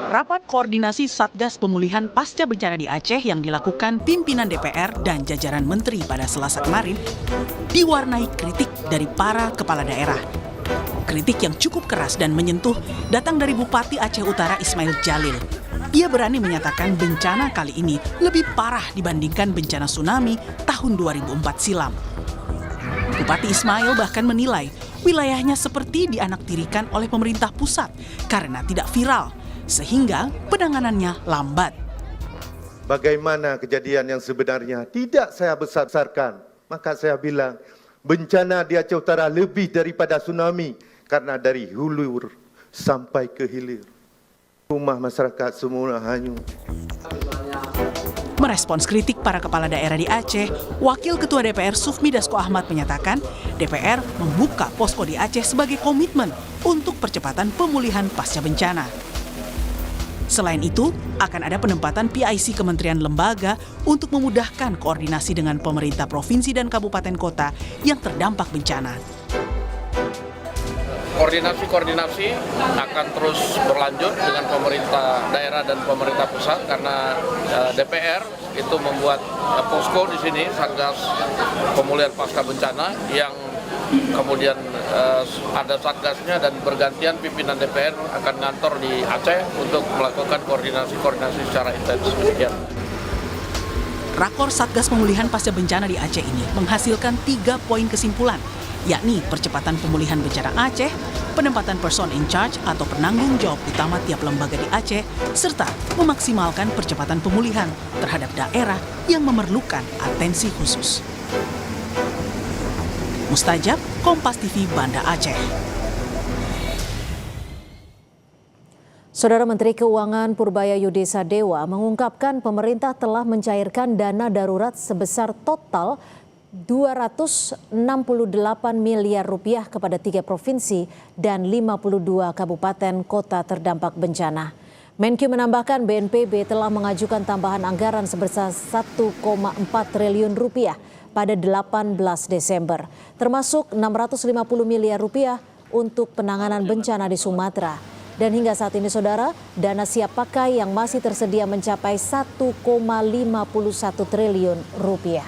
Rapat koordinasi Satgas Pemulihan Pasca Bencana di Aceh yang dilakukan pimpinan DPR dan jajaran menteri pada Selasa kemarin diwarnai kritik dari para kepala daerah. Kritik yang cukup keras dan menyentuh datang dari Bupati Aceh Utara Ismail Jalil. Ia berani menyatakan bencana kali ini lebih parah dibandingkan bencana tsunami tahun 2004 silam. Bupati Ismail bahkan menilai wilayahnya seperti dianaktirikan oleh pemerintah pusat karena tidak viral, sehingga penanganannya lambat. Bagaimana kejadian yang sebenarnya tidak saya besar-besarkan. Maka saya bilang, bencana di Aceh Utara lebih daripada tsunami karena dari hulu sampai ke hilir. Rumah masyarakat semua hanyut. Merespons kritik para kepala daerah di Aceh, Wakil Ketua DPR Sufmi Dasko Ahmad menyatakan DPR membuka posko di Aceh sebagai komitmen untuk percepatan pemulihan pasca bencana. Selain itu, akan ada penempatan PIC Kementerian Lembaga untuk memudahkan koordinasi dengan pemerintah provinsi dan kabupaten kota yang terdampak bencana. Koordinasi akan terus berlanjut dengan pemerintah daerah dan pemerintah pusat karena DPR itu membuat posko di sini, Satgas Pemulihan Pasca Bencana, yang kemudian ada satgasnya dan bergantian pimpinan DPR akan ngantor di Aceh untuk melakukan koordinasi secara intens. Rakor Satgas Pemulihan Pasca Bencana di Aceh ini menghasilkan 3 poin kesimpulan, yakni percepatan pemulihan bencana Aceh, penempatan person in charge atau penanggung jawab utama tiap lembaga di Aceh, serta memaksimalkan percepatan pemulihan terhadap daerah yang memerlukan atensi khusus. Mustajab, Kompas TV, Banda Aceh. Saudara Menteri Keuangan Purbaya Yudhisa Dewa mengungkapkan pemerintah telah mencairkan dana darurat sebesar total 268 miliar rupiah kepada 3 provinsi dan 52 kabupaten kota terdampak bencana. Menkyu menambahkan BNPB telah mengajukan tambahan anggaran sebesar 1,4 triliun rupiah pada 18 Desember, termasuk 650 miliar rupiah untuk penanganan bencana di Sumatera. Dan hingga saat ini, saudara, dana siap pakai yang masih tersedia mencapai 1,51 triliun rupiah.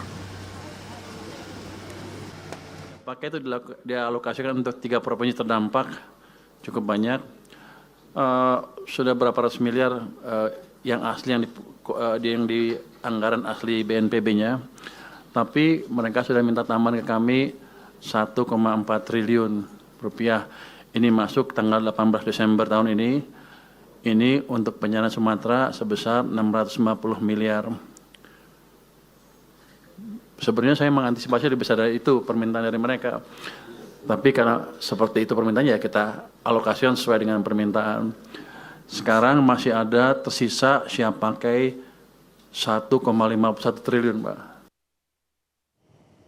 Pakai itu dialokasikan untuk 3 provinsi terdampak, cukup banyak. Sudah berapa ratus miliar yang asli yang di anggaran asli BNPB-nya. Tapi mereka sudah minta tambahan ke kami 1,4 triliun rupiah. Ini masuk tanggal 18 Desember tahun ini. Ini untuk bencana Sumatera sebesar 650 miliar. Sebenarnya saya mengantisipasi lebih besar dari itu permintaan dari mereka. Tapi karena seperti itu permintaannya, ya kita alokasikan sesuai dengan permintaan. Sekarang masih ada tersisa siap pakai 1,51 triliun, Pak.